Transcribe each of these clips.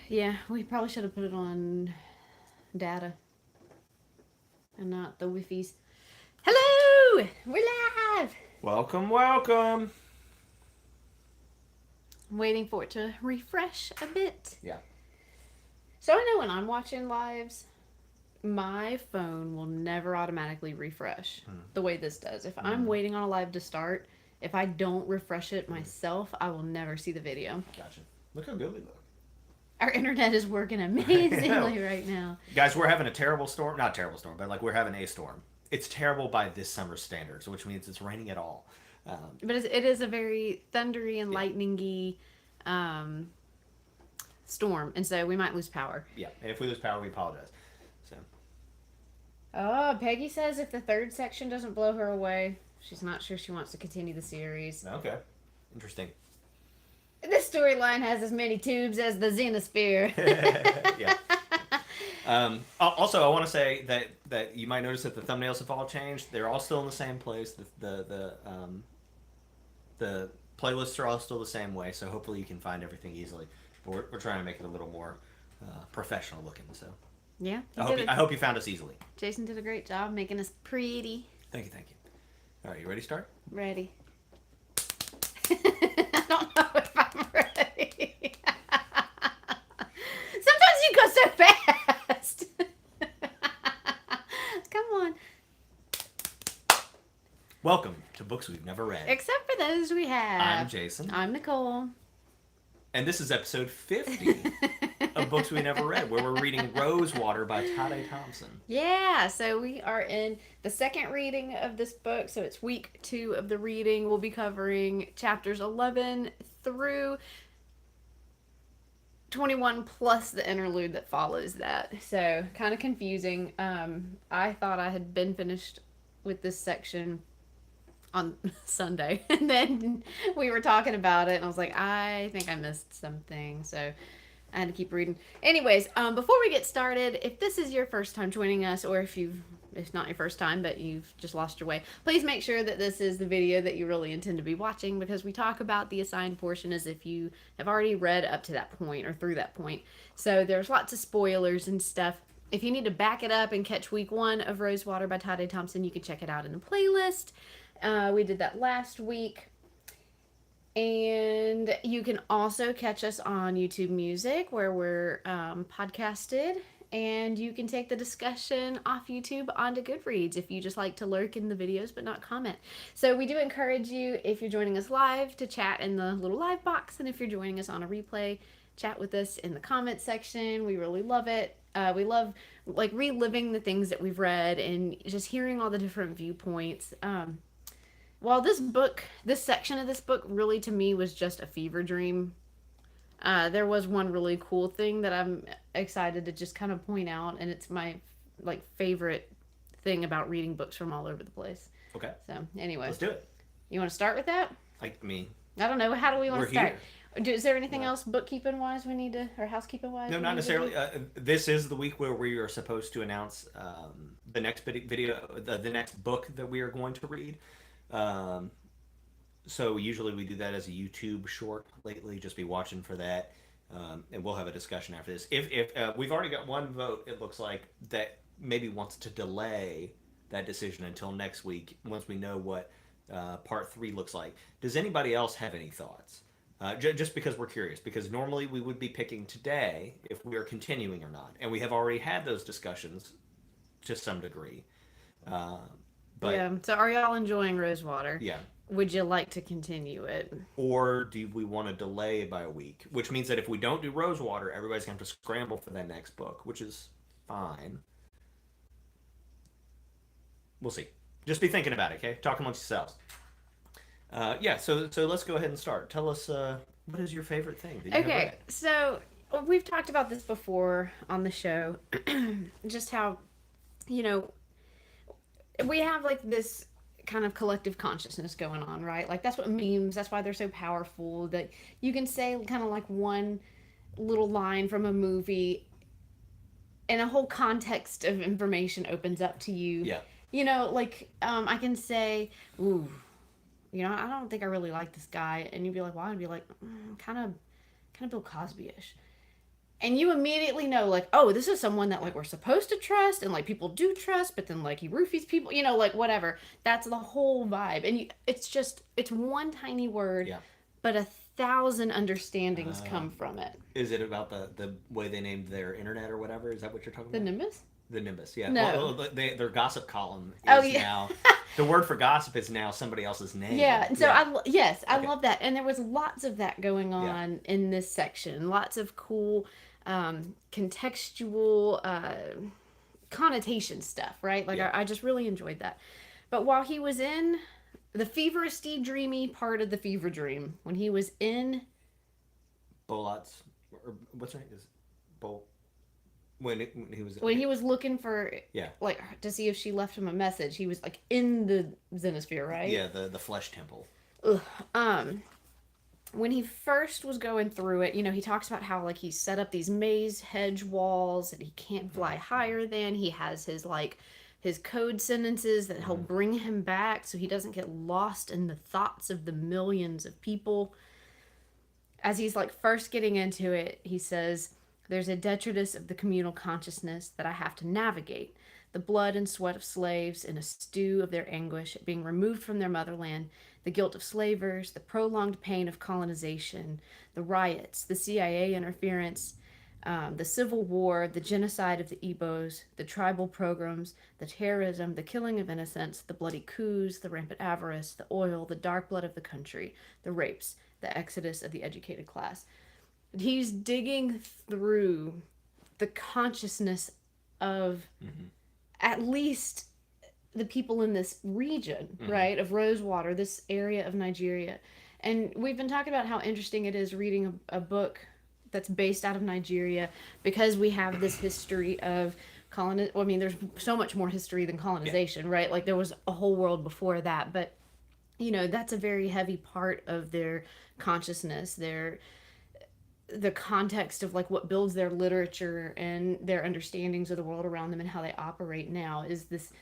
Yeah, we probably should have put it on data and not the Wi-Fi's. Hello! We're live! Welcome, welcome. I'm waiting for it to refresh a bit. Yeah. So I know when I'm watching lives, my phone will never automatically refresh the way this does. If I'm waiting on a live to start, if I don't refresh it myself, I will never see the video. Gotcha. Look how good we look. Our internet is working amazingly right now. Guys, we're having a terrible storm. Not terrible storm, but like we're having a storm. It's terrible by this summer standards, which means it's raining at all. But it is a very thundery and Yeah. lightningy storm, and so we might lose power. Yeah. And if we lose power, we apologize. So, Oh, Peggy says if the third section doesn't blow her away, she's not sure she wants to continue the series. okay. Interesting. This storyline has as many tubes as the Xenosphere. Yeah. Also, I want to say that you might notice that the thumbnails have all changed. They're all still in the same place. The playlists are all still the same way. So hopefully you can find everything easily. But we're trying to make it a little more professional looking. So Yeah, I hope you found us easily. Jason did a great job making us pretty. Thank you, thank you. All right, you ready to start? Ready. I don't know if I'm ready. Sometimes you go so fast. Come on. Welcome to Books We've Never Read. Except for those we have. I'm Jason. I'm Nicole. And this is episode 50 of Books We Never Read, where we're reading Rosewater by Tade Thompson. Yeah, so we are in the second reading of this book. So it's week 2 of the reading. We'll be covering chapters 11 through 21 plus the interlude that follows that. So kind of confusing. I thought I had been finished with this section on Sunday, and then we were talking about it, and I was like, I think I missed something, so I had to keep reading. Anyways, before we get started, if this is your first time joining us, or if not your first time, but you've just lost your way, please make sure that this is the video that you really intend to be watching, because we talk about the assigned portion as if you have already read up to that point or through that point. So there's lots of spoilers and stuff. If you need to back it up and catch week 1 of Rosewater by Tade Thompson, you can check it out in the playlist. We did that last week. And you can also catch us on YouTube Music, where we're podcasted. And you can take the discussion off YouTube onto Goodreads if you just like to lurk in the videos but not comment. So we do encourage you, if you're joining us live, to chat in the little live box. And if you're joining us on a replay, chat with us in the comment section. We really love it. We love like reliving the things that we've read and just hearing all the different viewpoints. While this section of this book really to me was just a fever dream, there was one really cool thing that I'm excited to just kind of point out, and it's my favorite thing about reading books from all over the place. Okay. So anyway, Let's do it. you want to start with that? I mean, I don't know. How do we want we're to start? here. Is there anything else bookkeeping wise we need to, or housekeeping wise? No, not necessarily. This is the week where we are supposed to announce the next video, the next book that we are going to read. So usually we do that as a YouTube short lately. Just be watching for that, and we'll have a discussion after this. If we've already got one vote, it looks like that maybe wants to delay that decision until next week once we know what part 3 looks like. Does anybody else have any thoughts? Just because we're curious, because normally we would be picking today if we are continuing or not, and we have already had those discussions to some degree. But yeah. So are y'all enjoying Rosewater? yeah. Would you like to continue it? Or do we want to delay by a week? Which means that if we don't do Rosewater, everybody's going to have to scramble for that next book, which is fine. We'll see. Just be thinking about it, okay? Talk amongst yourselves. Yeah, so let's go ahead and start. Tell us, what is your favorite thing that you have Okay, read? so we've talked about this before on the show. Just how, we have this kind of collective consciousness going on, right? Like that's what memes, that's why they're so powerful, that you can say kind of like one little line from a movie and a whole context of information opens up to you. Yeah. I can say, ooh, I don't think I really like this guy, and you'd be like, why? I'd be like, kind of Bill Cosby-ish. and you immediately know, like, oh, this is someone that, like, we're supposed to trust, and, like, people do trust, but then, like, he roofies people, like, whatever. That's the whole vibe. And it's one tiny word, Yeah. but 1,000 understandings Uh, come from it. is it about the way they named their internet or whatever? Is that what you're talking The about? Nimbus? The Nimbus, yeah. No. Well, their gossip column Oh, is yeah. now the word for gossip is now somebody else's name. Yeah, so Yeah. yes, I Okay. love that, and there was lots of that going Yeah. on in this section. Lots of cool contextual connotation stuff, right? Like Yeah. I just really enjoyed that. But while he was in the feveristy, dreamy part of the fever dream, when he was in Bolat's or what's her name is Bol when he was when he was looking for yeah like to see if she left him a message, he was like in the Xenosphere, right? yeah the flesh temple. Ugh. When he first was going through it, he talks about how like he set up these maze hedge walls and he can't fly higher than. He has his code sentences that help bring him back so he doesn't get lost in the thoughts of the millions of people. As he's like first getting into it, he says, "There's a detritus of the communal consciousness that I have to navigate. The blood and sweat of slaves in a stew of their anguish at being removed from their motherland, the guilt of slavers, the prolonged pain of colonization, the riots, the CIA interference, the Civil War, the genocide of the Igbos, the tribal pogroms, the terrorism, the killing of innocents, the bloody coups, the rampant avarice, the oil, the dark blood of the country, the rapes, the exodus of the educated class." He's digging through the consciousness of at least the people in this region, right, of Rosewater, this area of Nigeria. And we've been talking about how interesting it is reading a book that's based out of Nigeria because we have this history of well, I mean, there's so much more history than colonization, right? Like there was a whole world before that, but that's a very heavy part of their consciousness, the context of like what builds their literature and their understandings of the world around them and how they operate now is this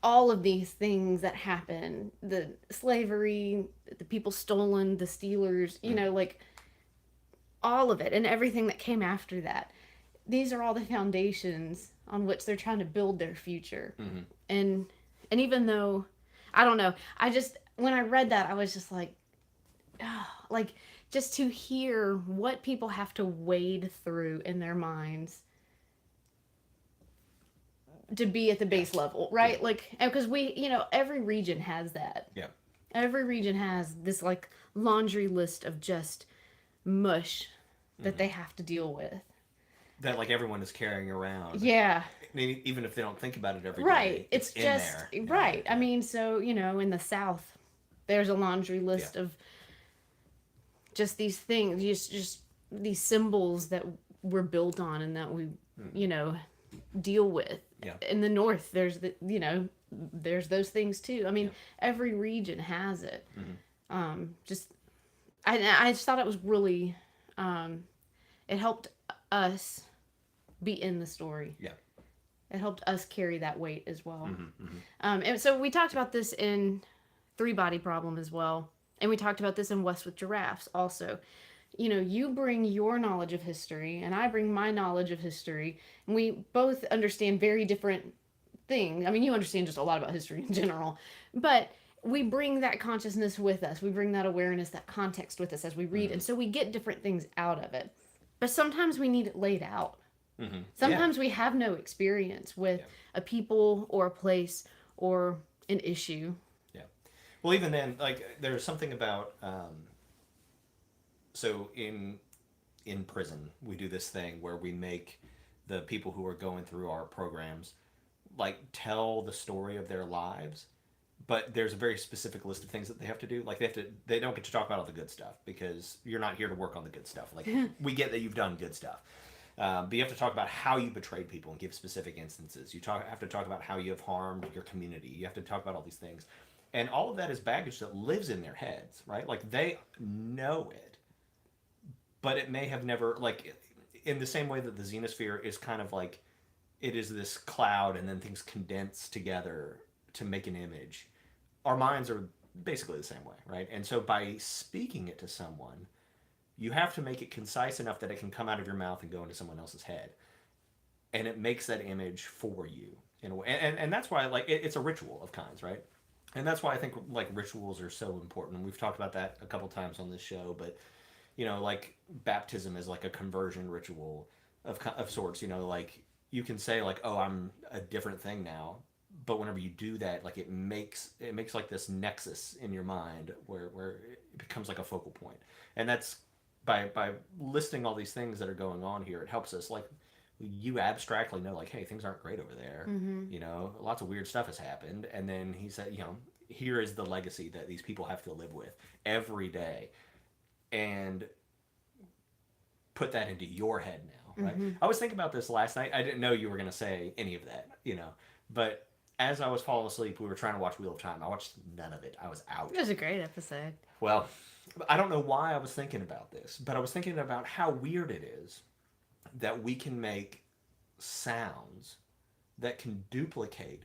all of these things that happen, the slavery, the people stolen, the stealers, like all of it and everything that came after that. These are all the foundations on which they're trying to build their future. And even though I don't know, I just when I read that I was just like, oh, like just to hear what people have to wade through in their minds to be at the base level, right? Yeah. Like, because every region has that. Yeah. Every region has this like laundry list of just mush that they have to deal with. That like everyone is carrying around. Yeah. Even if they don't think about it every right. day. It's in just there. right. Yeah. I mean, so in the South, there's a laundry list of just these things, just these symbols that we're built on and that we, deal with. Yeah. In the North, there's there's those things too. I mean, every region has it. I just thought it was really, it helped us be in the story. Yeah. It helped us carry that weight as well. And so we talked about this in Three Body Problem as well. And we talked about this in West with Giraffes also. You bring your knowledge of history and I bring my knowledge of history. And we both understand very different things. I mean, you understand just a lot about history in general. But we bring that consciousness with us. We bring that awareness, that context with us as we read. And so we get different things out of it. But sometimes we need it laid out. Sometimes we have no experience with a people or a place or an issue. Yeah. Well, even then, like, there's something about, so in prison, we do this thing where we make the people who are going through our programs, like, tell the story of their lives, but there's a very specific list of things that they have to do. Like, they don't get to talk about all the good stuff because you're not here to work on the good stuff. Like, we get that you've done good stuff. But you have to talk about how you betrayed people and give specific instances. You have to talk about how you have harmed your community. You have to talk about all these things. And all of that is baggage that lives in their heads, right? Like, they know it, but it may have never, like, in the same way that the Xenosphere is kind of like, it is this cloud and then things condense together to make an image. Our minds are basically the same way, right? And so by speaking it to someone, you have to make it concise enough that it can come out of your mouth and go into someone else's head, and it makes that image for you in a way. And that's why like it's a ritual of kinds, right? And that's why I think like rituals are so important. And we've talked about that a couple times on this show, but like baptism is like a conversion ritual of sorts. Like you can say like, oh, I'm a different thing now, but whenever you do that, like it makes like this nexus in your mind where it becomes like a focal point. And that's by listing all these things that are going on here, it helps us like you abstractly know like, hey, things aren't great over there. Lots of weird stuff has happened. And then he said, here is the legacy that these people have to live with every day, and put that into your head now, right? I was thinking about this last night. I didn't know you were going to say any of that, but as I was falling asleep, we were trying to watch Wheel of Time. I watched none of it. I was out. It was a great episode. Well, I don't know why I was thinking about this, but I was thinking about how weird it is that we can make sounds that can duplicate.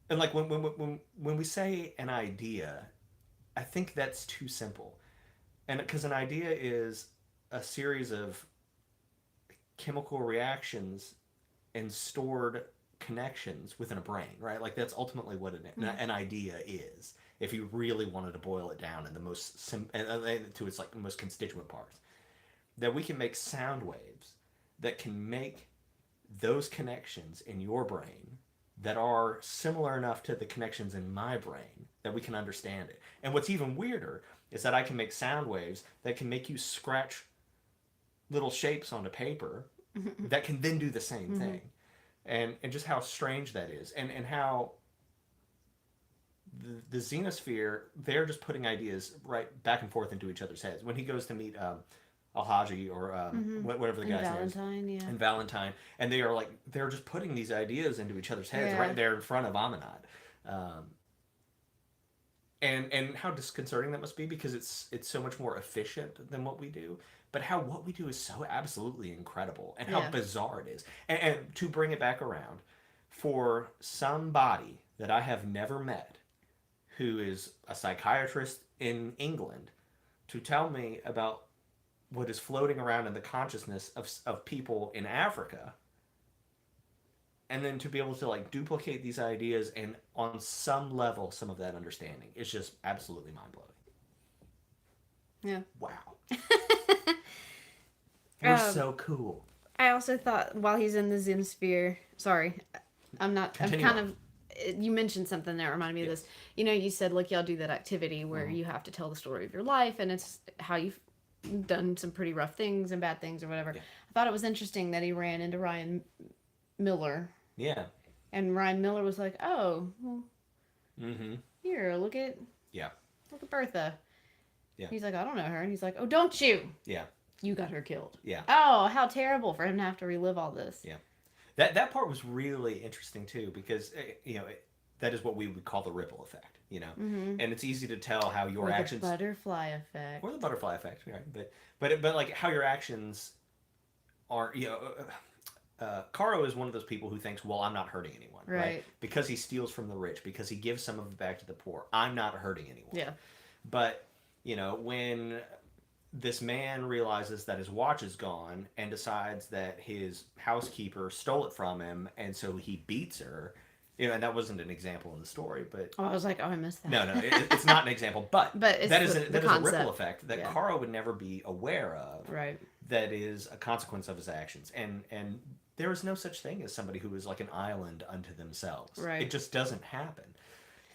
And like when we say an idea, I think that's too simple. And because an idea is a series of chemical reactions and stored connections within a brain, right? Like that's ultimately what an idea is. If you really wanted to boil it down in the most to its like most constituent parts, that we can make sound waves that can make those connections in your brain that are similar enough to the connections in my brain that we can understand it. And what's even weirder is that I can make sound waves that can make you scratch little shapes onto paper that can then do the same thing. And just how strange that is. And how the Xenosphere, they're just putting ideas right back and forth into each other's heads. When he goes to meet Alhaji or whatever the guy's name is. Valentine, yeah. And Valentine. And they are like, they're just putting these ideas into each other's heads right there in front of Amanat. And how disconcerting that must be, because it's so much more efficient than what we do. But how what we do is so absolutely incredible, and how bizarre it is. And to bring it back around, for somebody that I have never met, who is a psychiatrist in England, to tell me about what is floating around in the consciousness of people in Africa, and then to be able to like duplicate these ideas and on some level some of that understanding, it's just absolutely mind-blowing. Yeah. Wow. We're so cool. I also thought while he's in the Xenosphere, sorry, Continue I'm kind on. of, you mentioned something that reminded me of this. You said like y'all do that activity where you have to tell the story of your life, and it's how you've done some pretty rough things and bad things or whatever. Yeah. I thought it was interesting that he ran into Ryan Miller. Yeah. And Ryan Miller was like, oh, well, here, look at Bertha. Yeah. He's like, I don't know her. And he's like, oh, don't you? Yeah. You got her killed. Yeah. Oh, how terrible for him to have to relive all this. Yeah. That part was really interesting too, because that is what we would call the ripple effect, and it's easy to tell how your actions, the butterfly effect, or the butterfly effect, right? But like how your actions are, Caro is one of those people who thinks, well, I'm not hurting anyone, right? Because he steals from the rich, because he gives some of it back to the poor, I'm not hurting anyone. Yeah. But when this man realizes that his watch is gone and decides that his housekeeper stole it from him, and so he beats her. And that wasn't an example in the story, but I was like, oh, I missed that. No, it's not an example, but it's that is a ripple effect that Caro would never be aware of. Right. That is a consequence of his actions, and there is no such thing as somebody who is like an island unto themselves. Right. It just doesn't happen.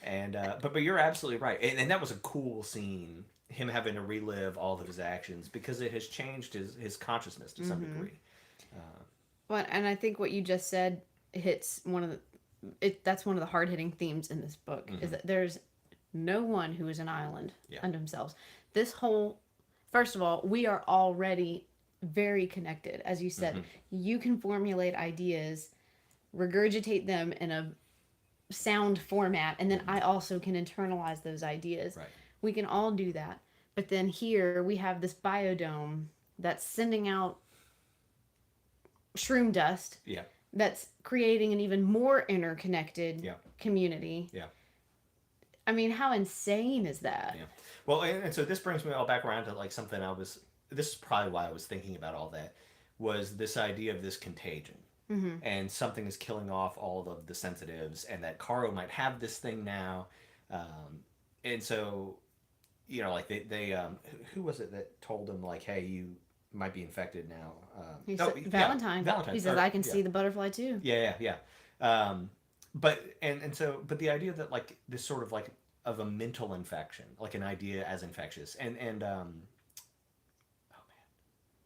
And but you're absolutely right, and that was a cool scene. Him having to relive all of his actions, because it has changed his consciousness to some degree. Well, and I think what you just said hits that's one of the hard-hitting themes in this book, is that there's no one who is an island unto themselves. First of all, we are already very connected. As you said, you can formulate ideas, regurgitate them in a sound format, and then I also can internalize those ideas. Right. We can all do that. But then here we have this biodome that's sending out shroom dust. Yeah. That's creating an even more interconnected community. Yeah. I mean, how insane is that? Yeah. Well, and so this brings me all back around to like something I was. This is probably why I was thinking about all that. Was this idea of this contagion, Mm-hmm. and something is killing off all of the sensitives, and that Caro might have this thing now, and so like they who was it that told him like, hey, you might be infected now? He Oh, said yeah, Valentine. Valentine. He says, Or, I can yeah, see the butterfly too. yeah. But but the idea that like this sort of like of a mental infection, like an idea as infectious, and oh man,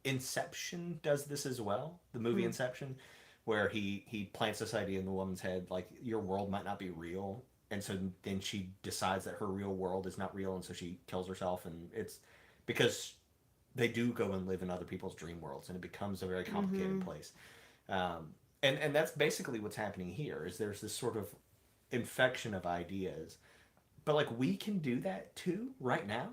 Inception does this as well. The movie Mm. Inception, where he plants this idea in the woman's head, like your world might not be real, and so then she decides that her real world is not real, and so she kills herself, and it's because they do go and live in other people's dream worlds, and it becomes a very complicated Mm-hmm. place. And that's basically what's happening here. Is there's this sort of infection of ideas, but like we can do that too right now.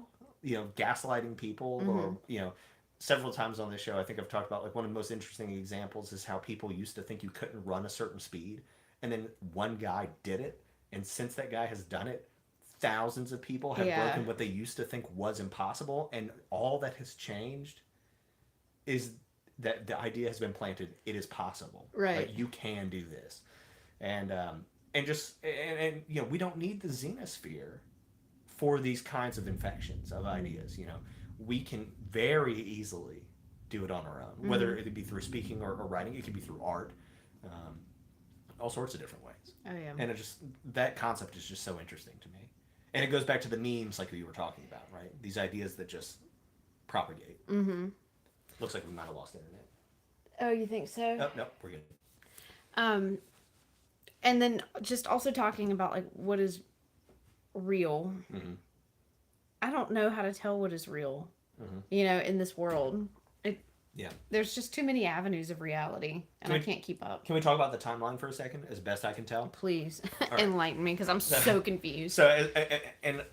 Gaslighting people, Mm-hmm. or several times on this show, I think I've talked about like one of the most interesting examples is how people used to think you couldn't run a certain speed, and then one guy did it, and since that guy has done it, thousands of people have Yeah. broken what they used to think was impossible, and all that has changed is that the idea has been planted. It is possible. Right. Like you can do this, and we don't need the xenosphere for these kinds of infections of ideas. We can very easily do it on our own, Mm-hmm. whether it be through speaking or writing. It could be through art, um, all sorts of different ways. Oh yeah. And that concept is just so interesting to me. And it goes back to the memes like we were talking about, right? These ideas that just propagate. Mm-hmm. Looks like we might have lost internet. Oh, you think so? Oh, no, we're good. Um, and then just also talking about like what is real. Mm-hmm. I don't know how to tell what is real. Mm-hmm. In this world, Yeah. there's just too many avenues of reality, and I can't keep up. Can we talk about the timeline for a second, as best I can tell? Please right. enlighten me, because I'm so confused. So, and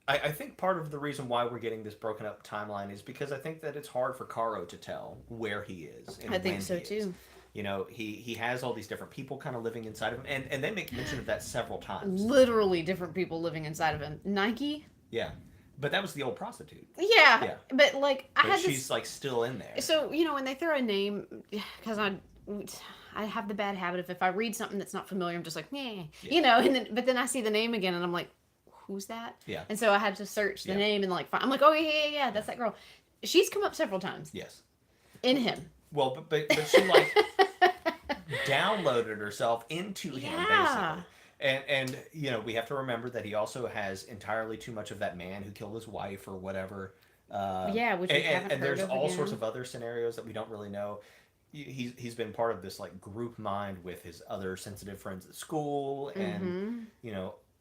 I think part of the reason why we're getting this broken up timeline is because I think that it's hard for Caro to tell where he is. And I think when so he too. Is. He has all these different people kind of living inside of him, and they make mention of that several times. Literally different people living inside of him. Nike? Yeah. But that was the old prostitute. Yeah. But like she's like still in there. So, when they throw a name, because I have the bad habit of if I read something that's not familiar, I'm just like, yeah. But then I see the name again and I'm like, who's that? Yeah. And so I had to search the name and I'm like, oh yeah, that's that girl. She's come up several times. Yes. In him. Well, but she like downloaded herself into him basically. And we have to remember that he also has entirely too much of that man who killed his wife or whatever. Which we haven't heard there's of all again. sorts of other scenarios that we don't really know. He's been part of this like group mind with his other sensitive friends at school, and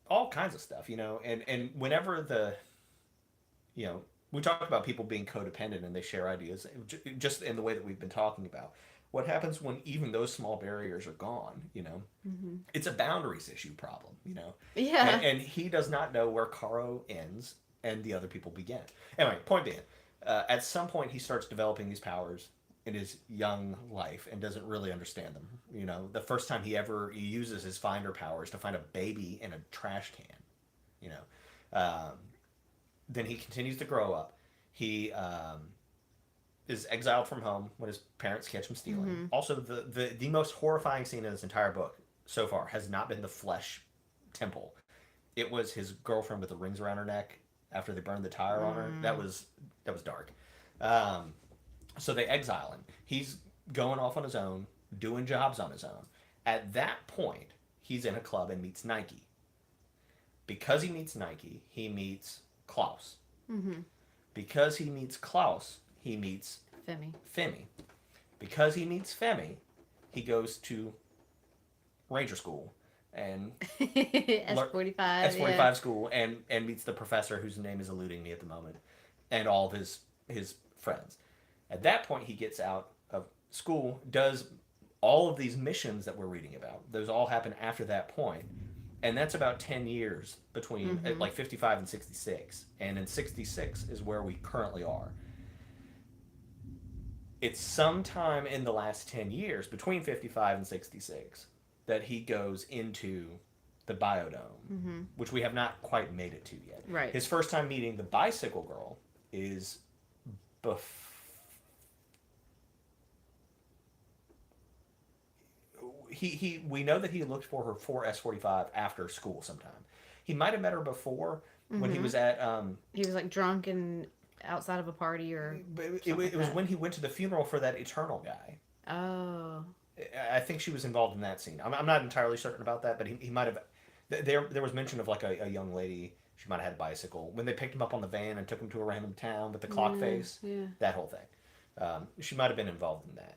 all kinds of stuff. And whenever we talk about people being codependent and they share ideas, just in the way that we've been talking about. What happens when even those small barriers are gone? It's a boundaries issue problem. Yeah. And he does not know where Caro ends and the other people begin. Anyway, point being, at some point he starts developing these powers in his young life and doesn't really understand them. The first time he uses his finder powers to find a baby in a trash can. Then he continues to grow up. He is exiled from home when his parents catch him stealing. Mm-hmm. Also, the most horrifying scene in this entire book so far has not been the flesh temple. It was his girlfriend with the rings around her neck after they burned the tire on her. That was dark. So they exile him. He's going off on his own, doing jobs on his own. At that point, he's in a club and meets Nike. Because he meets Nike, he meets Klaus. Mm-hmm. Because he meets Klaus, he meets Femi. Because he meets Femi, he goes to Ranger School and S45 school and meets the professor whose name is eluding me at the moment, and all of his friends. At that point, he gets out of school, does all of these missions that we're reading about. Those all happen after that point. And that's about 10 years between like 55 and 66. And in 66 is where we currently are. It's sometime in the last 10 years, between 55 and 66, that he goes into the biodome, which we have not quite made it to yet. Right. His first time meeting the bicycle girl is we know that he looked for her for S45 after school sometime. He might have met her before when he was at he was like drunk and outside of a party or it was when he went to the funeral for that Eternal guy. Oh. I think she was involved in that scene. I'm not entirely certain about that, but he might have. There was mention of like a young lady. She might have had a bicycle when they picked him up on the van and took him to a random town with the clock face. Yeah. That whole thing. She might have been involved in that.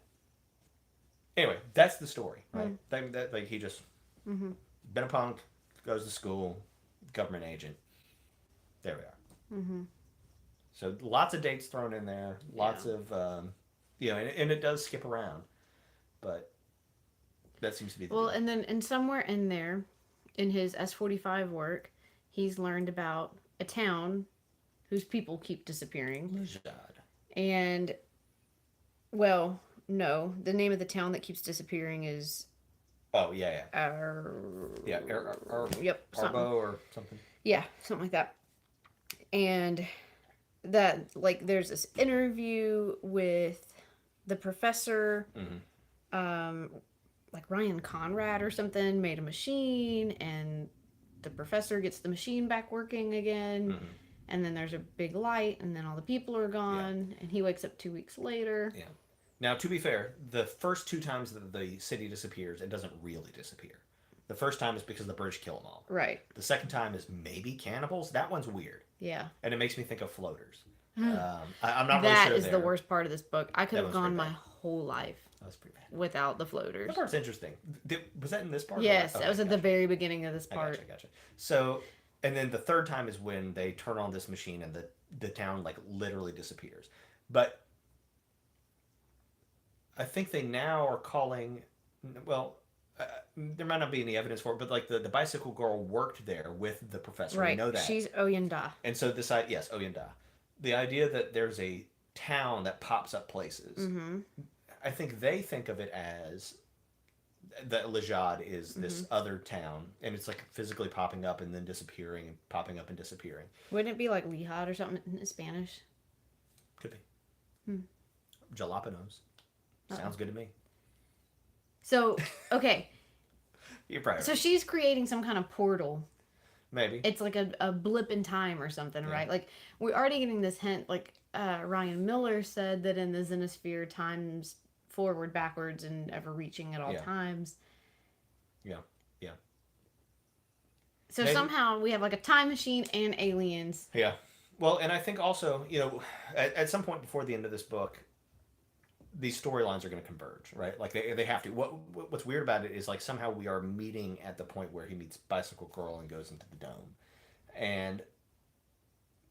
Anyway, that's the story, right? Like he just been a punk, goes to school, government agent. There we are. So lots of dates thrown in there, lots of and it does skip around, but that seems to be the deal. And then somewhere in there, in his S45 work, he's learned about a town whose people keep disappearing. Lejad. And well, no, the name of the town that keeps disappearing is. Oh yeah. Yep. Arbo or something. Yeah, something like that. And that like there's this interview with the professor, like Ryan Conrad or something made a machine, and the professor gets the machine back working again. And then there's a big light, and then all the people are gone, and he wakes up 2 weeks later. Yeah. Now, to be fair, the first 2 times that the city disappears, it doesn't really disappear. The first time is because the British kill them all. Right. The second time is maybe cannibals. That one's weird. Yeah. And it makes me think of floaters. I'm not really That sure is the worst part of this book. I could have gone my whole life That was pretty bad. without the floaters. That part's interesting. Was that in this part? Yes, that was at the very beginning of this part. I gotcha. So, and then the third time is when they turn on this machine and the town like literally disappears. But I think they now are calling, there might not be any evidence for it, but like the bicycle girl worked there with the professor. Right. We know that. She's Oyenda. And so yes, Oyenda. The idea that there's a town that pops up places, I think they think of it as that Lejad is this other town, and it's like physically popping up and then disappearing and popping up and disappearing. Wouldn't it be like Lejad or something in Spanish? Could be. Jalapenos. Sounds good to me. So, okay. You're probably So she's creating some kind of portal. Maybe. It's like a blip in time or something, right? Like, we're already getting this hint. Like, Ryan Miller said that in the Xenosphere, time's forward, backwards, and ever reaching at all times. Yeah. So Maybe. somehow we have like a time machine and aliens. Yeah. Well, and I think also, at some point before the end of this book, these storylines are going to converge, right? Like they have to. What's weird about it is like somehow we are meeting at the point where he meets Bicycle Girl and goes into the dome, and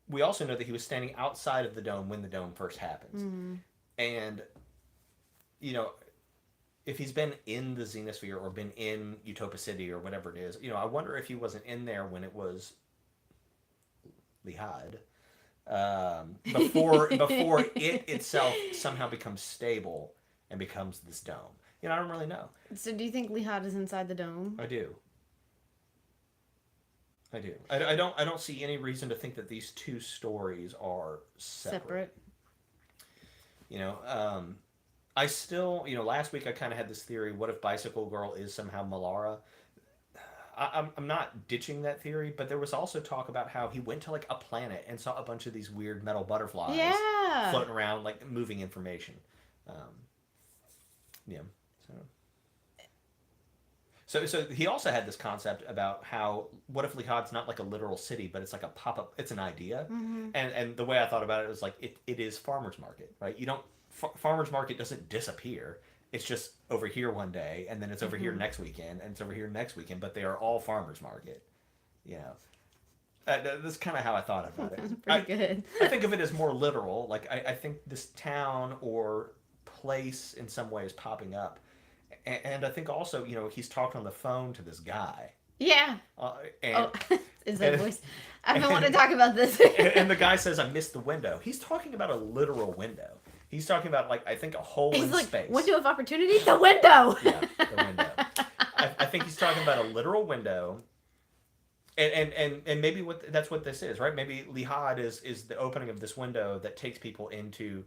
we also know that he was standing outside of the dome when the dome first happens, and if he's been in the Xenosphere or been in Utopia City or whatever it is, I wonder if he wasn't in there when it was Lejad. Before it itself somehow becomes stable and becomes this dome. I don't really know. So do you think Lejad is inside the dome? I do. I don't see any reason to think that these two stories are separate. I still, last week I kind of had this theory, what if Bicycle Girl is somehow Malara? I'm not ditching that theory, but there was also talk about how he went to like a planet and saw a bunch of these weird metal butterflies floating around, like moving information. So he also had this concept about how what if Lejad's not like a literal city, but it's like a pop-up, it's an idea. And the way I thought about it was like it is farmer's market, right? Farmer's market doesn't disappear. It's just over here one day, and then it's over here next weekend, and it's over here next weekend, but they are all farmer's market. That's kind of how I thought about it. Pretty good. I think of it as more literal. Like, I think this town or place in some way is popping up. And I think also, he's talking on the phone to this guy. Yeah. Is that voice? I've been wanting to talk about this. and the guy says, I missed the window. He's talking about a literal window. He's talking about, like, I think a hole in space. Window of opportunity? The window! Yeah, the window. I think he's talking about a literal window And maybe that's what this is, right? Maybe Lihad is the opening of this window that takes people into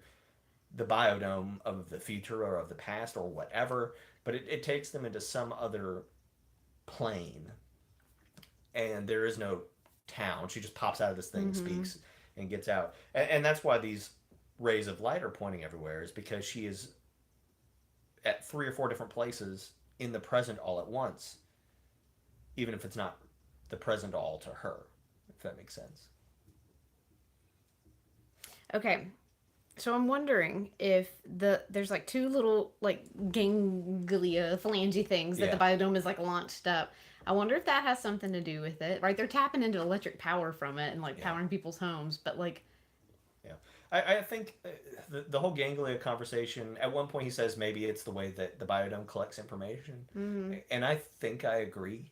the biodome of the future or of the past or whatever, but it takes them into some other plane, and there is no town. She just pops out of this thing, Mm-hmm. speaks, and gets out. And that's why these rays of light are pointing everywhere, is because she is at 3 or 4 different places in the present all at once, even if it's not the present all to her, if that makes sense. Okay. So I'm wondering if there's like two little like ganglia phalange things that the Yeah, biodome is like launched up. I wonder if that has something to do with it. Right? They're tapping into electric power from it and like yeah, powering people's homes, but like yeah. I think the whole ganglia conversation, at one point he says maybe it's the way that the biodome collects information. mm, And I think I agree.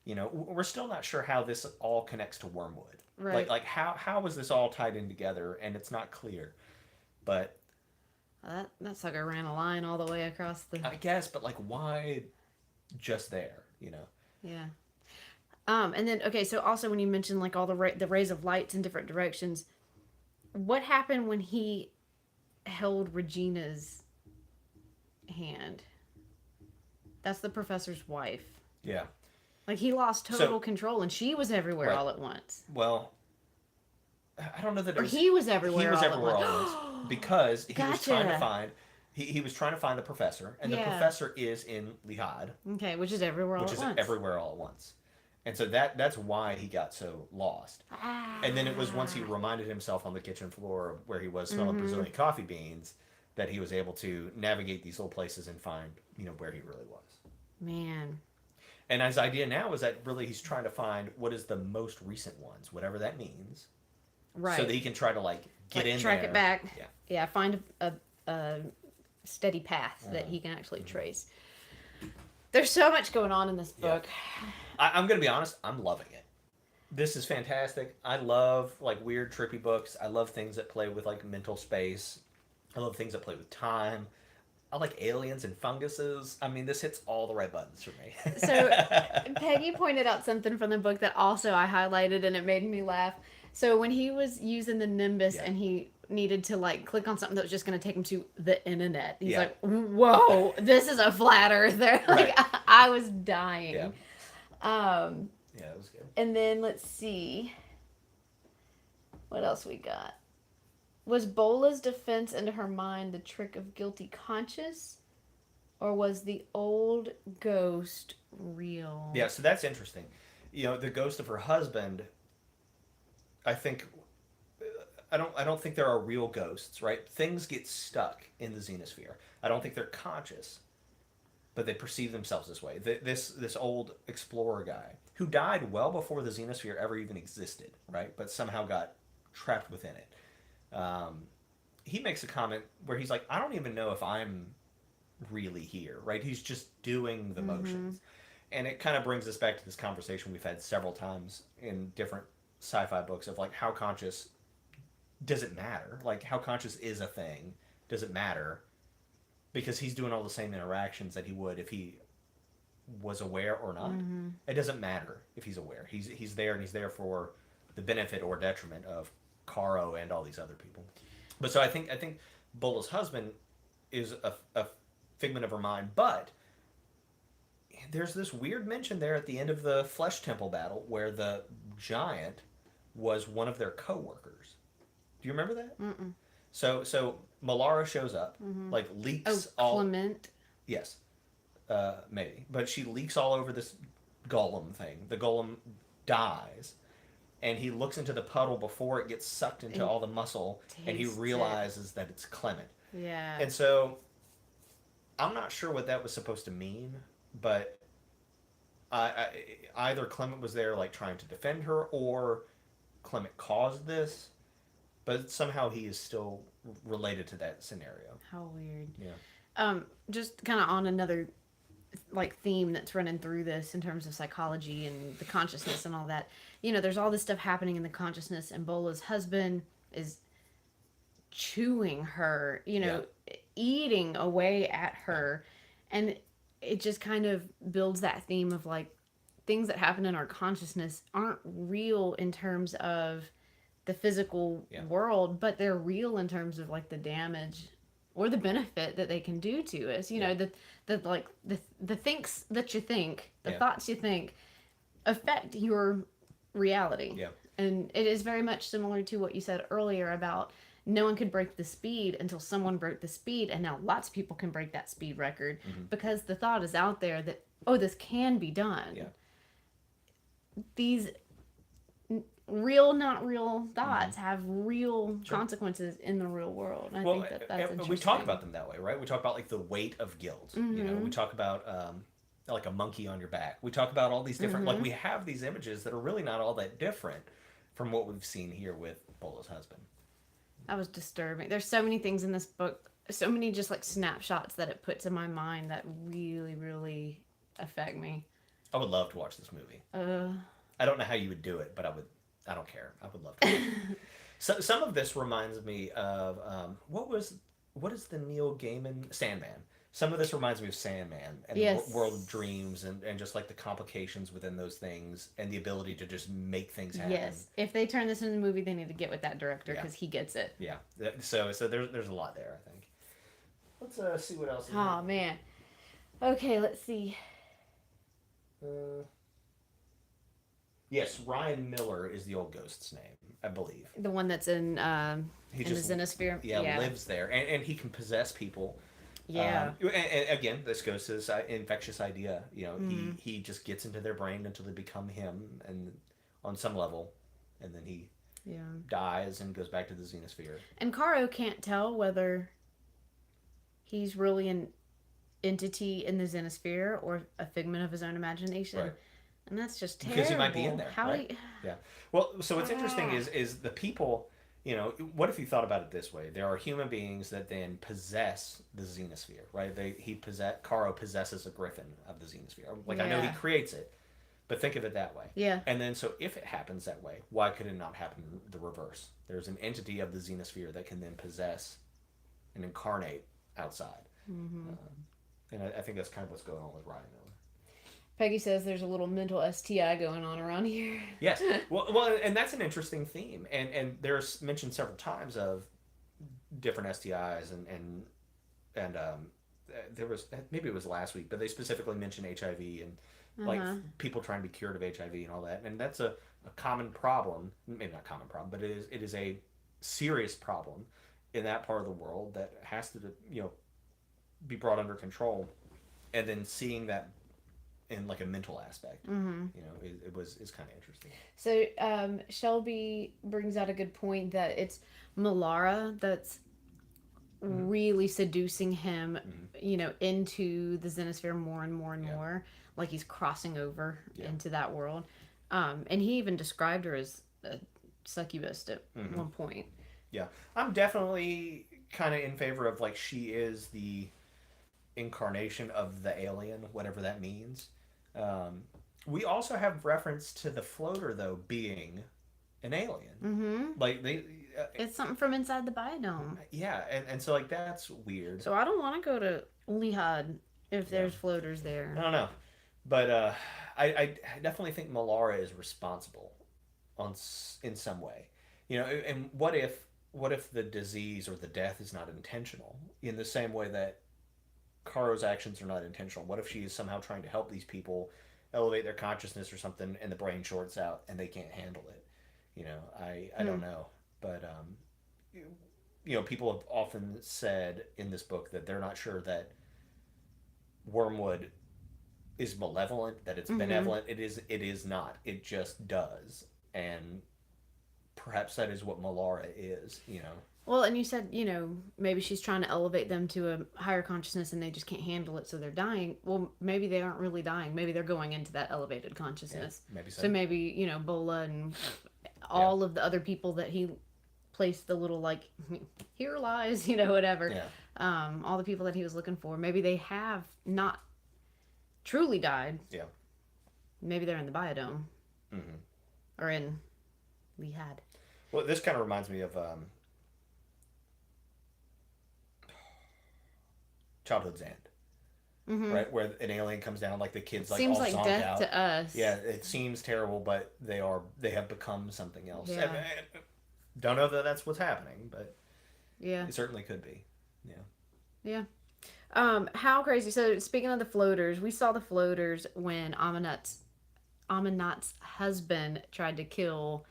We're still not sure how this all connects to Wormwood. right. Like how is this all tied in together? And it's not clear. But That sucker ran a line all the way across the I guess, but like why just there? yeah. And then okay, so also when you mentioned like all the rays of lights in different directions, what happened when he held Regina's hand? That's the professor's wife. Yeah. Like he lost So total control, and she was everywhere right. all at once, Well, I don't know that it or was he was he everywhere was all at everywhere once. all at once because he was trying to Gotcha. find he was trying to find the professor, and the Yeah. professor is in Lihad, Okay, which is everywhere all which at is once. everywhere all at once. And so that's why he got so lost. And then it was once he Ah. reminded himself on the kitchen floor where he was smelling Mm-hmm. Brazilian coffee beans that he was able to navigate these little places and find, where he really was. Man. And his idea now is that really he's trying to find what is the most recent ones, whatever that means, so that Right. he can try to like get Like in track it there. back. Yeah. Yeah, find a steady path that Mm-hmm. he can actually trace. There's so much going on in this Yeah. book. I'm gonna be honest. I'm loving it. This is fantastic. I love like weird, trippy books. I love things that play with like mental space. I love things that play with time. I like aliens and funguses. I mean, this hits all the right buttons for me. So Peggy pointed out something from the book that also I highlighted and it made me laugh. So when he was using the Nimbus Yeah. and he needed to like click on something that was just going to take him to the internet, he's Yeah. like, "Whoa, this is a flat earther!" Like Right. I was Yeah. dying. Um, Yeah, that was good. and then let's see what else we got. Was Bola's defense into her mind the trick of guilty conscience, or was the old ghost real? Yeah, so that's interesting. The ghost of her husband. I think I don't think there are real ghosts, right? Things get stuck in the xenosphere. I don't think they're conscious, but they perceive themselves this way. This old explorer guy who died well before the xenosphere ever even existed, right? But somehow got trapped within it. Um, he makes a comment where he's like, "I don't even know if I'm really here," right? He's just doing the Mm-hmm. motions, and it kind of brings us back to this conversation we've had several times in different sci-fi books of like how conscious does it matter? Like how conscious is a thing? Does it matter? Because he's doing all the same interactions that he would if he was aware or not. Mm-hmm. It doesn't matter if he's aware. He's there, and he's there for the benefit or detriment of Caro and all these other people. But so I think Bola's husband is a figment of her mind, but there's this weird mention there at the end of the Flesh Temple battle where the giant was one of their co-workers. Do you remember that? Mm-mm. So Malara shows up, Mm-hmm. like Oh, leaks all. Clement. Yes, maybe, but she leaks all over this golem thing. The golem dies, and he looks into the puddle before it gets sucked into And all the muscle, and he tastes it. realizes that it's Clement. Yeah. And so I'm not sure what that was supposed to mean, but either Clement was there like trying to defend her, or Clement caused this, but somehow he is still related to that scenario. How weird. Yeah. Just kind of on another like theme that's running through this in terms of psychology and the consciousness and all that. There's all this stuff happening in the consciousness, and Bola's husband is chewing her, Yeah. eating away at her, and it just kind of builds that theme of like things that happen in our consciousness aren't real in terms of the physical world, but they're real in terms of like the damage or the benefit that they can do to us. You know, the thinks that you think, the thoughts you think affect your reality. Yeah. And it is very much similar to what you said earlier about no one could break the speed until someone broke the speed, and now lots of people can break that speed record because the thought is out there that, oh, this can be done. Yeah. These real, not real thoughts have real consequences in the real world. And I think that's interesting. We talk about them that way, right? We talk about like the weight of guilt. You know, we talk about like a monkey on your back. We talk about all these different, like we have these images that are really not all that different from what we've seen here with Bola's husband. That was disturbing. There's so many things in this book, so many just like snapshots that it puts in my mind that really, really affect me. I would love to watch this movie. I don't know how you would do it, but I don't care. I would love to. So some of this reminds me of what is the Neil Gaiman Sandman? Some of this reminds me of Sandman and the World of Dreams and just like the complications within those things and the ability to just make things happen. Yes. If they turn this into a movie, they need to get with that director because he gets it. Yeah. So there's a lot there, I think. Let's see what else. Oh, man. Okay, let's see. Yes, Ryan Miller is the old ghost's name, I believe. The one that's in the Xenosphere. Yeah, lives there. And he can possess people. Yeah. And again, this goes to this infectious idea. You know, he just gets into their brain until they become him, and on some level, and then he dies and goes back to the Xenosphere. And Caro can't tell whether he's really an entity in the Xenosphere or a figment of his own imagination. Right. And that's just terrible. Because he might be in there, right? Yeah. Well, so what's interesting is the people, you know, what if you thought about it this way? There are human beings that then possess the Xenosphere, right? Caro possesses a griffin of the Xenosphere. Like, I know he creates it, but think of it that way. Yeah. And then, so if it happens that way, why could it not happen the reverse? There's an entity of the Xenosphere that can then possess and incarnate outside. And I think that's kind of what's going on with Ryan Miller. Peggy says there's a little mental STI going on around here. Yes. Well, and that's an interesting theme. And there's mentioned several times of different STIs and there was, maybe it was last week, but they specifically mentioned HIV and like people trying to be cured of HIV and all that. And that's a common problem, maybe not common problem, but it is a serious problem in that part of the world that has to, you know, be brought under control. And then seeing that in like a mental aspect, you know, it's kind of interesting. So Shelby brings out a good point that it's Melara that's really seducing him, you know, into the Xenosphere more and more and more. Like he's crossing over into that world. And he even described her as a succubus at one point. Yeah, I'm definitely kind of in favor of like she is the incarnation of the alien, whatever that means. We also have reference to the floater though being an alien. Like it's something from inside the biodome. Yeah, and so like that's weird. So I don't want to go to Lehad if there's floaters there. I don't know, but I definitely think Melara is responsible in some way. You know, and what if the disease or the death is not intentional in the same way that Caro's actions are not intentional? What if she is somehow trying to help these people elevate their consciousness or something and the brain shorts out and they can't handle it? You know, I don't know. But, you know, people have often said in this book that they're not sure that Wormwood is malevolent, that it's benevolent. It is not. It just does. And perhaps that is what Melara is, you know. Well, and you said, you know, maybe she's trying to elevate them to a higher consciousness and they just can't handle it, so they're dying. Well, maybe they aren't really dying. Maybe they're going into that elevated consciousness. Yeah, maybe so. So maybe, you know, Bola and all of the other people that he placed the little, like, here lies, you know, whatever. Yeah. All the people that he was looking for, maybe they have not truly died. Yeah. Maybe they're in the biodome. Or in Lehad. Well, this kind of reminds me of Childhood's End. right? Where an alien comes down, like the kids like Seems all like zonked death out. to us. Yeah, it seems terrible, but they have become something else. Yeah. Don't know that that's what's happening, but Yeah. it certainly could be. Yeah. Yeah. How crazy. So speaking of the floaters, we saw the floaters when Amanat's husband tried to kill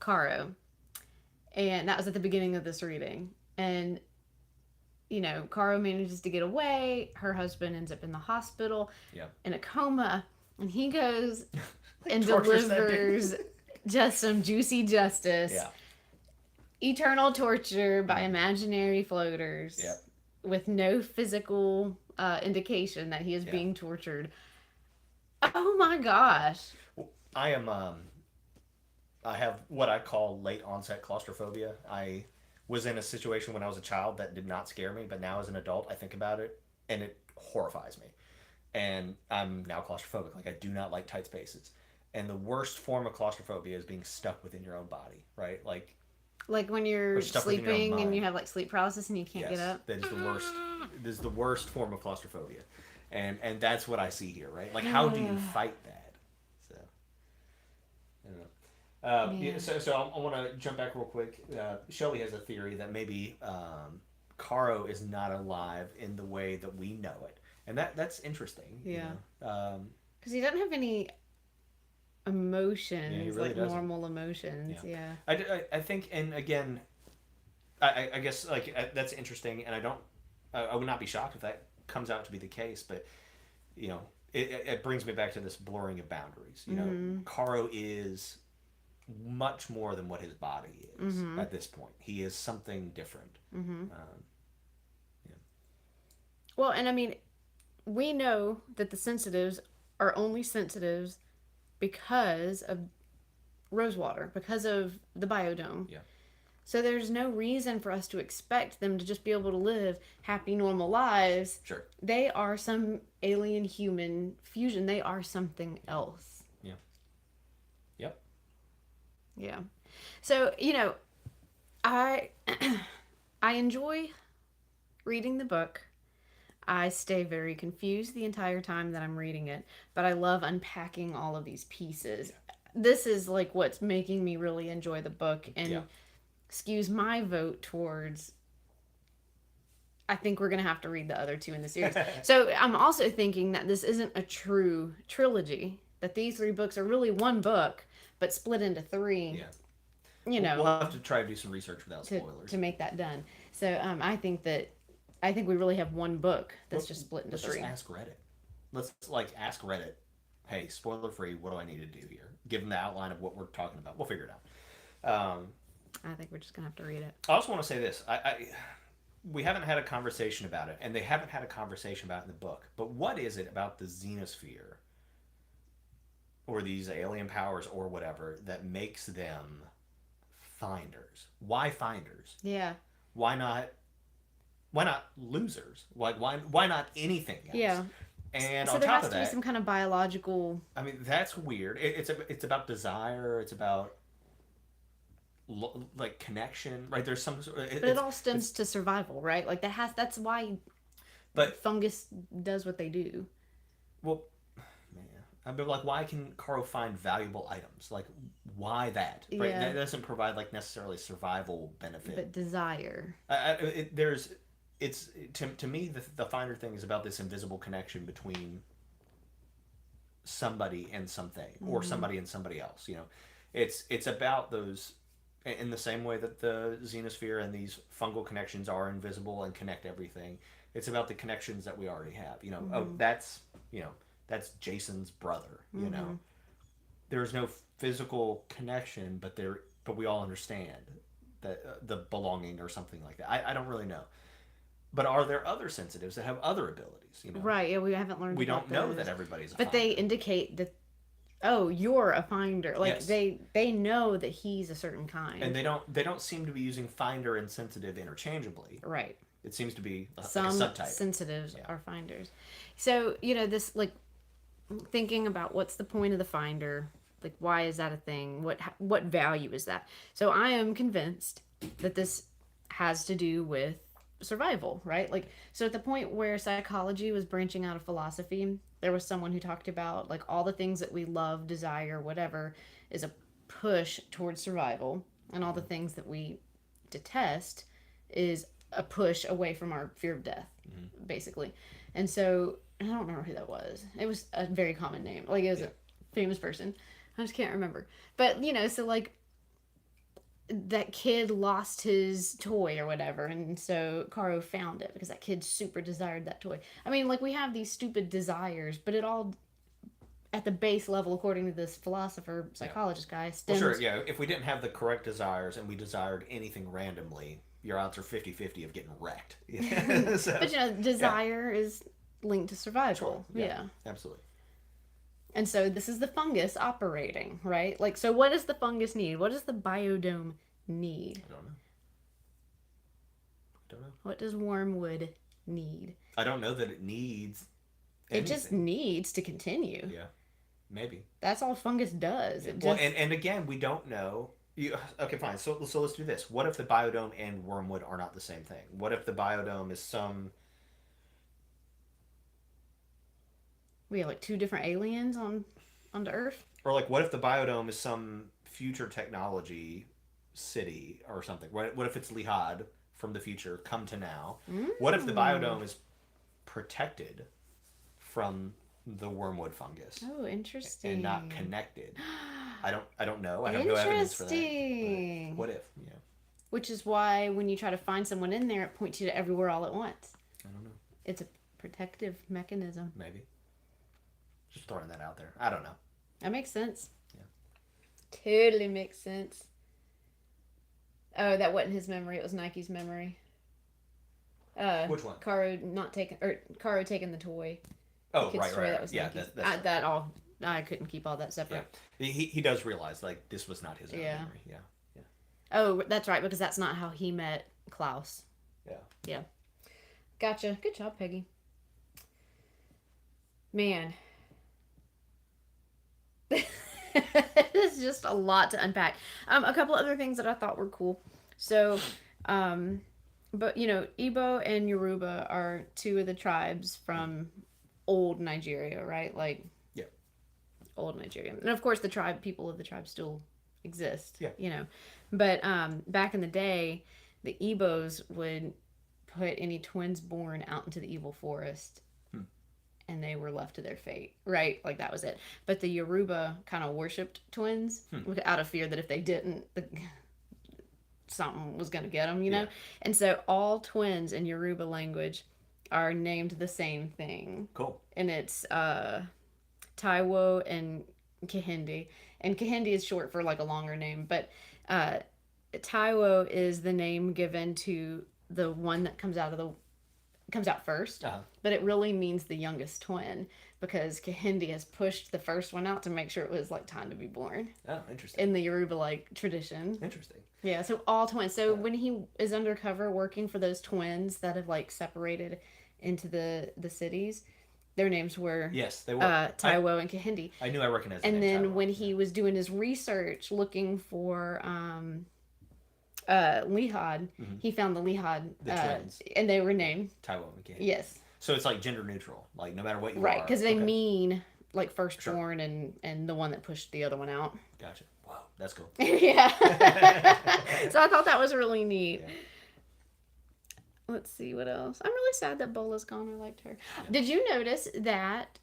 Caro. And that was at the beginning of this reading. And Caro manages to get away. Her husband ends up in the hospital in a coma. And he goes and delivers just some juicy justice. Yeah. Eternal torture by imaginary floaters with no physical indication that he is being tortured. Oh my gosh. I have what I call late onset claustrophobia. I was in a situation when I was a child that did not scare me, but now as an adult, I think about it and it horrifies me. And I'm now claustrophobic. Like, I do not like tight spaces. And the worst form of claustrophobia is being stuck within your own body, right? Like when you're sleeping and you have like sleep paralysis and you can't get up. That is the worst. This is the worst form of claustrophobia. And that's what I see here, right? Like, how do you fight that? So, I don't know. So I want to jump back real quick. Shelby has a theory that maybe Caro is not alive in the way that we know it, and that's interesting. Yeah. Because he doesn't have any emotions, he really like doesn't. Normal emotions. Yeah. I think, and again, I guess like that's interesting, and I would not be shocked if that comes out to be the case, but it brings me back to this blurring of boundaries. Caro is much more than what his body is at this point. He is something different. Well, and I mean, we know that the sensitives are only sensitives because of Rosewater, because of the biodome. Yeah. So there's no reason for us to expect them to just be able to live happy, normal lives. Sure. They are some alien human fusion. They are something else. Yeah. Yep. Yeah. So, I enjoy reading the book. I stay very confused the entire time that I'm reading it, but I love unpacking all of these pieces. Yeah. This is like what's making me really enjoy the book and skews my vote towards I think we're going to have to read the other two in the series. So I'm also thinking that this isn't a true trilogy, that these 3 books are really one book, but split into 3. Yeah. We'll have to try to do some research without spoilers. To make that done. So I think we really have one book that's just split into 3. Let's just ask Reddit. Let's ask Reddit, hey, spoiler free, what do I need to do here? Give them the outline of what we're talking about. We'll figure it out. I think we're just going to have to read it. I also want to say this. We haven't had a conversation about it, and they haven't had a conversation about it in the book. But what is it about the Xenosphere or these alien powers or whatever that makes them finders? Why finders? Yeah. Why not losers? Why not anything else? Yeah. And so on there top has of to that, be some kind of biological. I mean, that's weird. It's about desire. It's about like connection, right? There's some. But it all stems to survival, right? Like that's why. But fungus does what they do. Well, man, I'd be like, why can Caro find valuable items? Like, why that? Right? Yeah. That doesn't provide like necessarily survival benefit. But desire. It's to me the finder thing is about this invisible connection between somebody and something, or somebody and somebody else. It's about those in the same way that the Xenosphere and these fungal connections are invisible and connect everything. It's about the connections that we already have. Oh, that's Jason's brother. There's no physical connection, but we all understand that the belonging or something like that. I don't really know. But are there other sensitives that have other abilities? Right. Yeah, we haven't learned. We don't know that everybody's a finder. But they indicate that, oh, you're a finder. Like yes. they know that he's a certain kind. And they don't seem to be using finder and sensitive interchangeably. Right. It seems to be some like a subtype. Sensitives are finders. So this thinking about what's the point of the finder. Like, why is that a thing? What value is that? So I am convinced that this has to do with survival, right? Like, so at the point where psychology was branching out of philosophy, there was someone who talked about like all the things that we love, desire, whatever, is a push towards survival, and all the things that we detest is a push away from our fear of death, basically. And so I don't remember who that was. It was a very common name. Like, it was a famous person. I just can't remember. But, so like that kid lost his toy or whatever, and so Caro found it because that kid super desired that toy. I mean, like, we have these stupid desires, but it all at the base level, according to this philosopher psychologist guy, stems. Well, sure, yeah. If we didn't have the correct desires and we desired anything randomly, your odds are 50-50 of getting wrecked. So, But desire is linked to survival. Sure. Yeah, Absolutely. and so this is the fungus operating, right? Like, so what does the fungus need? What does the biodome need? I don't know. What does wormwood need? I don't know that it needs anything. It just needs to continue. Yeah, maybe. That's all fungus does. Yeah. It Well, just... and again, we don't know. Okay, fine. So let's do this. What if the biodome and wormwood are not the same thing? What if the biodome is some... We have like two different aliens onto Earth. Or like, what if the biodome is some future technology city or something? What if it's Lihad from the future come to now? What if the biodome is protected from the wormwood fungus Oh, interesting. and not connected? I don't know. I have no evidence for that. But what if? Yeah. Which is why when you try to find someone in there, it points you to everywhere all at once. I don't know. It's a protective mechanism. Maybe. Just throwing that out there. I don't know. That makes sense. Yeah. Totally makes sense. Oh, that wasn't his memory. It was Nike's memory. Which one? Caro taking the toy. Oh, The kid's right. toy, that was Yeah, Nike's. that's I couldn't keep all that separate. yeah. He does realize like this was not his own Yeah. memory. Yeah. Oh, that's right, because that's not how he met Klaus. Yeah. Yeah. Gotcha. Good job, Peggy. Man. It's just a lot to unpack. A couple other things that I thought were cool. So, but Igbo and Yoruba are two of the tribes from old Nigeria, right? Like, yeah, old Nigeria, and of course the people of the tribe still exist. Yeah, but back in the day, the Igbos would put any twins born out into the evil forest. And they were left to their fate, right? Like, that was it. But the Yoruba kind of worshipped twins out of fear that if they didn't, something was going to get them, Yeah. And so all twins in Yoruba language are named the same thing. Cool. And it's Taiwo and Kehinde. And Kehinde is short for like a longer name. But Taiwo is the name given to the one that comes out first, but it really means the youngest twin because Kehinde has pushed the first one out to make sure it was like time to be born. Oh, interesting. In the Yoruba like tradition. Interesting. Yeah, so all twins. So when he is undercover working for those twins that have like separated into the cities, their names were they were Taiwo and Kehinde. I knew I recognized. And then Taiwo. when he was doing his research looking for Lihad, he found the Lihad twins, and they were named Taiwo and Kehinde. Yes. So it's like gender neutral, like no matter what you are. Right, because they mean like firstborn and the one that pushed the other one out. Gotcha. Wow, that's cool. Yeah. So I thought that was really neat. Yeah. Let's see what else. I'm really sad that Bola's gone. I liked her. Yeah. Did you notice that?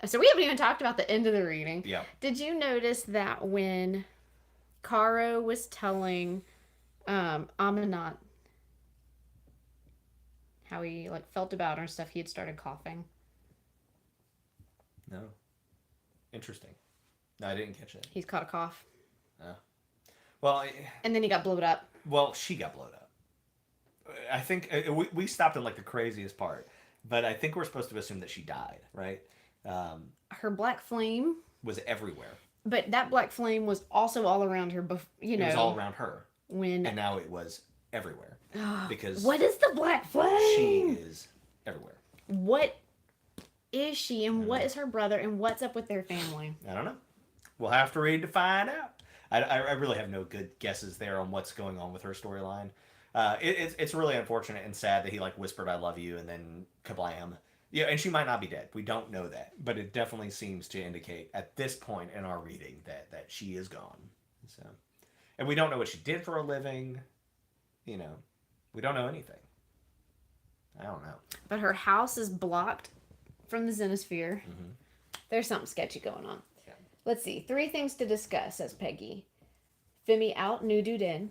So we haven't even talked about the end of the reading. Yeah. Did you notice that when Caro was telling Amanat how he like felt about her and stuff, he had started coughing? No. Interesting. No, I didn't catch it. He's caught a cough. Well, and then he got blowed up. Well, she got blowed up. I think we stopped at like the craziest part, but I think we're supposed to assume that she died, right? Her black flame was everywhere. But that black flame was also all around her. It was all around her. And now it was everywhere. Because what is the black flame? She is everywhere. What is she, and what is her brother, and what's up with their family? I don't know. We'll have to read to find out. I really have no good guesses there on what's going on with her storyline. It's really unfortunate and sad that he like whispered "I love you" and then kablam. Yeah, and she might not be dead. We don't know that, but it definitely seems to indicate at this point in our reading that she is gone. So, and we don't know what she did for a living. You know, we don't know anything. I don't know. But her house is blocked from the Xenosphere. Mm-hmm. There's something sketchy going on. Yeah. Let's see. 3 things to discuss, says Peggy. Femi out, new dude in.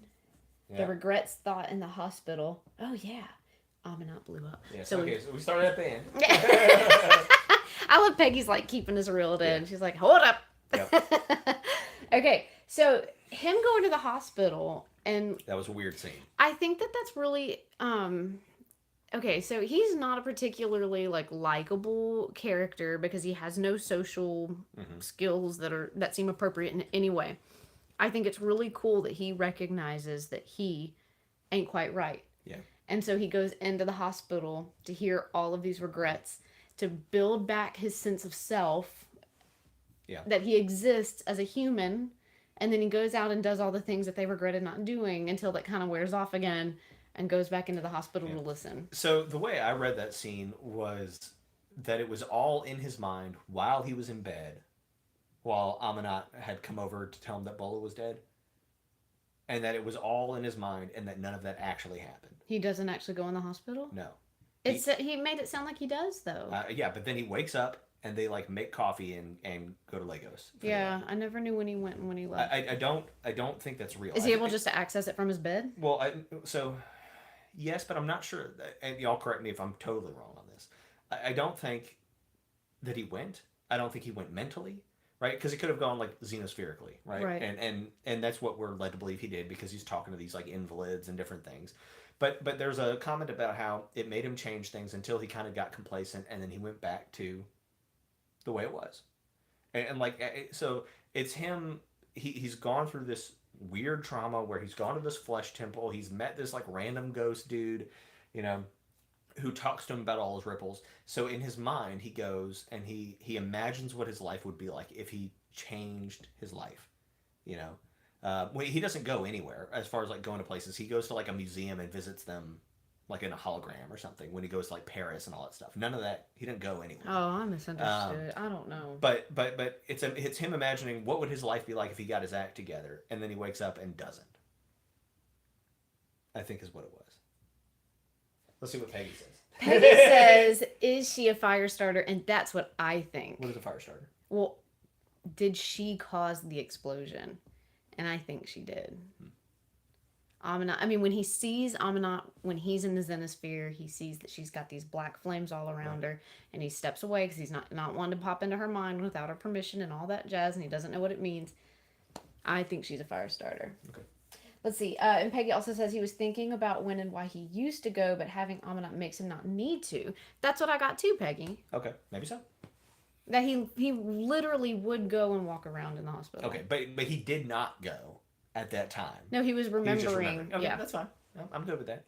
Yeah. The regrets thought in the hospital. Oh, yeah. Amanat blew up. Yes. So Okay. So we started at the end. I love Peggy's like keeping us reeled in. Yeah. She's like, hold up. Yep. Okay. So him going to the hospital, and That was a weird scene. I think that's really okay, so he's not a particularly like likable character because he has no social skills that seem appropriate in any way. I think it's really cool that he recognizes that he ain't quite right. Yeah. And so he goes into the hospital to hear all of these regrets, to build back his sense of self. Yeah. That he exists as a human, and then he goes out and does all the things that they regretted not doing until that kind of wears off again and goes back into the hospital to listen. So the way I read that scene was that it was all in his mind while he was in bed, while Amanat had come over to tell him that Bola was dead, and that it was all in his mind and that none of that actually happened. He doesn't actually go in the hospital? No. He made it sound like he does, though. Yeah, but then he wakes up and they like make coffee and go to Lagos. Yeah, I never knew when he went and when he left. I don't think that's real. Is he able just to access it from his bed? Well, yes, but I'm not sure. And y'all correct me if I'm totally wrong on this. I don't think that he went. I don't think he went mentally, right? Because he could have gone like xenospherically, right? Right. And that's what we're led to believe he did because he's talking to these like invalids and different things. But there's a comment about how it made him change things until he kind of got complacent and then he went back to the way it was. And like, so it's him, he's gone through this weird trauma where he's gone to this flesh temple. He's met this like random ghost dude, who talks to him about all his ripples. So in his mind, he goes and he imagines what his life would be like if he changed his life, Well, he doesn't go anywhere as far as like going to places. He goes to like a museum and visits them like in a hologram or something when he goes to like Paris and all that stuff. None of that. He didn't go anywhere. Oh, I misunderstood. I don't know. But it's him imagining what would his life be like if he got his act together, and then he wakes up and doesn't. I think is what it was. Let's see what Peggy says. Peggy says, "Is she a fire starter?" And that's what I think. What is a fire starter? Well, did she cause the explosion? And I think she did. Amanat, I mean, when he sees Amanat, when he's in the Xenosphere, he sees that she's got these black flames all around her, and he steps away because he's not one to pop into her mind without her permission and all that jazz, and he doesn't know what it means. I think she's a fire starter. Okay. Let's see. And Peggy also says he was thinking about when and why he used to go, but having Amanat makes him not need to. That's what I got too, Peggy. Okay, maybe so. That he literally would go and walk around in the hospital. Okay, but he did not go at that time. No, he was remembering. He was just remembering. Okay, yeah, that's fine. I'm good with that.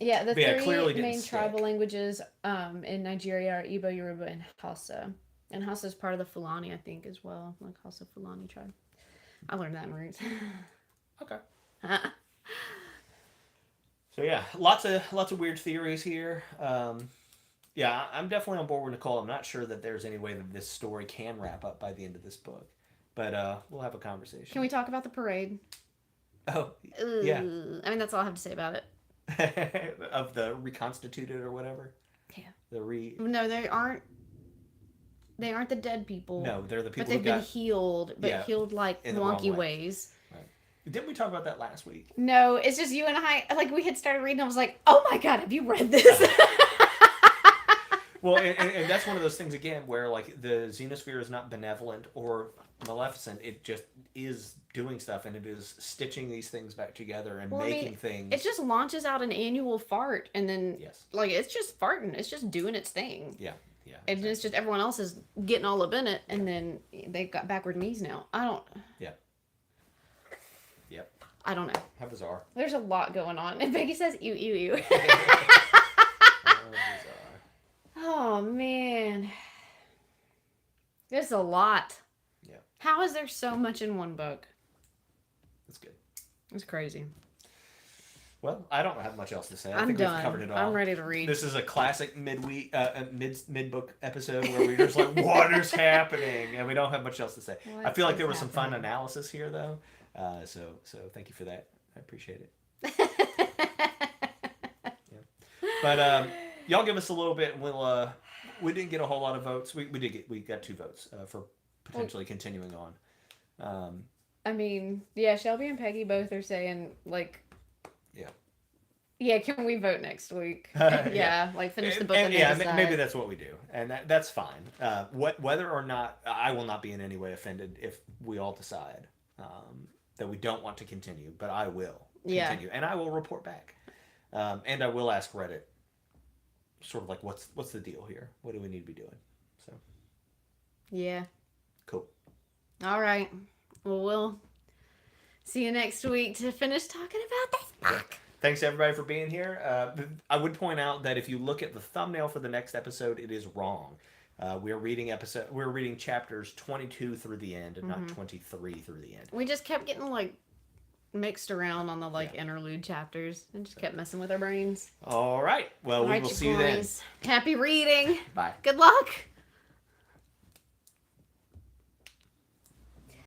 Yeah, the But clearly three didn't main stick. tribal languages in Nigeria are Igbo, Yoruba, and Hausa. And Hausa is part of the Fulani, I think, as well. Like Hausa Fulani tribe. I learned that in Roots. Okay. So yeah, lots of weird theories here. Yeah, I'm definitely on board with Nicole. I'm not sure that there's any way that this story can wrap up by the end of this book, but we'll have a conversation. Can we talk about the parade? Oh, Ooh. yeah. I mean, that's all I have to say about it. Of the reconstituted or whatever. Yeah. No, they aren't. They aren't the dead people. No, they're the people. But they've been healed, but Yeah, healed like in the wrong wonky way. ways. Right. Didn't we talk about that last week? No, it's just you and I. Like we had started reading, I was like, "Oh my god, have you read this?" Well, and that's one of those things again where like the Xenosphere is not benevolent or maleficent. It just is doing stuff, and it is stitching these things back together and making things. It just launches out an annual fart, and then Yes. like it's just farting. It's just doing its thing. Yeah. And Exactly. it's just everyone else is getting all up in it, and then they've got backward knees now. Yep. I don't know. How bizarre. There's a lot going on, and Becky says, "Ew, ew, ew." How bizarre. Oh man, there's a lot. Yeah. How is there so much in one book? That's good. It's crazy. Well, I don't have much else to say. I I'm think done. we've covered it all. I'm ready to read. This is a classic midweek, mid-book episode where we're just like, what is happening? And we don't have much else to say. I feel like there was some fun analysis here, though. So thank you for that. I appreciate it. Yeah. But y'all give us a little bit. We'll. We didn't get a whole lot of votes. We got 2 votes for potentially continuing on. I mean, yeah, Shelby and Peggy both are saying like. Yeah. Yeah, can we vote next week? Yeah, like finish the book. And yeah, maybe that's what we do, and that's fine. Whether or not I will not be in any way offended if we all decide that we don't want to continue, but I will continue, and I will report back, and I will ask Reddit, sort of like what's the deal here? What do we need to be doing? So. Yeah. Cool. All right. Well, we'll see you next week to finish talking about this book. Thanks everybody for being here. I would point out that if you look at the thumbnail for the next episode, it is wrong. We're reading chapters 22 through the end, and not 23 through the end. We just kept getting like mixed around on the interlude chapters, and just kept messing with our brains. All right. Well, we will see you then. Happy reading. Bye. Good luck.